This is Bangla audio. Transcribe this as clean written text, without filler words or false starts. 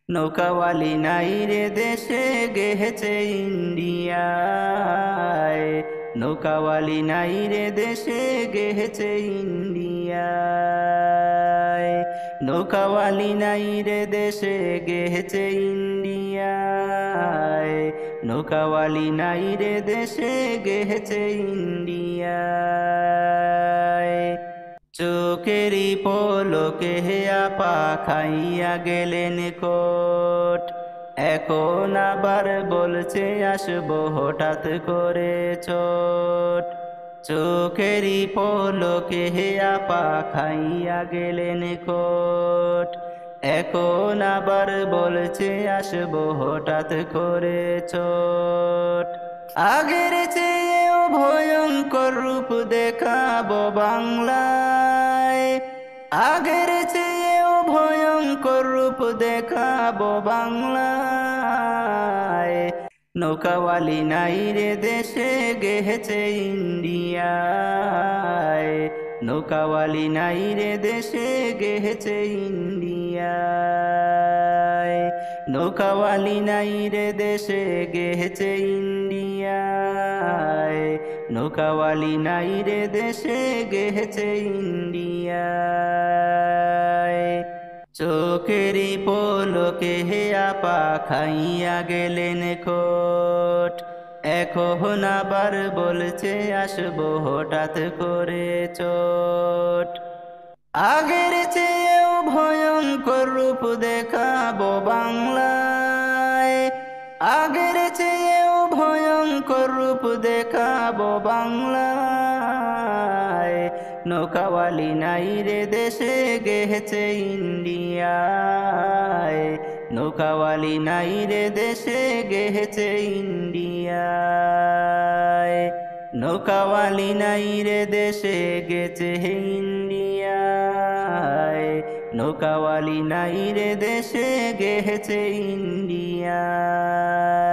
নৌকাওয়ালি নাই রে দেশে গেহেছে ইন্ডিয়ায়, নৌকাওয়ালি নাই রে দেশে গেহেছে ইন্ডিয়ায়, নৌকাওয়ালি নাই রে দেশে গেহেছে ইন্ডিয়ায়, নৌকাওয়ালি নাই রে দেশে গেহেছে ইন্ডিয়ায়। চোখেরই পলকে আপা খাইয়া গেলেন কোট, এখন আবার বলছে আসবো হঠাৎ করে চোট। চোখেরই পলকে আপা খাইয়া গেলেন কোট, এখন আবার বলছে আসবো হঠাৎ করে চোট। আগের চেয়েও ভয়ঙ্কর রূপ দেখাবো বাংলায়, আগের চেয়েও ভয়ঙ্কর রূপ দেখাবো বাংলায়। নৌকাওয়ালি নাই রে দেশে গেহেছে ইন্ডিয়ায়, নৌকাওয়ালি নাই রে দেশে গেহেছে ইন্ডিয়ায়, নৌকাওয়ালি নাই রে দেশে গেহেছে ইন্ডিয়ায়, নৌকাওয়ালি নাই রে দেশে গেহেছে ইন্ডিয়ায়। চোখেরই পলকে আপা খাইয়া গেলেন কোট, এখন আবার বলছে আসবো হঠাৎ করে চোট। আগের চেয়েও ভয়ঙ্কর রূপ দেখাবো বাংলায়, আগের চেয়েও ভয়ঙ্কর রূপ দেখাবো বাংলায়। নৌকাওয়ালি নাই রে দেশে গেহেছে ইন্ডিয়ায়, নৌকাওয়ালি নাই রে দেশে গেহেছে ইন্ডিয়ায়, নৌকাওয়ালি নাই রে দেশে গেছে ইন্ডিয়ায়, নৌকাওয়ালি নাই রে দেশে গেহেছে ইন্ডিয়ায়।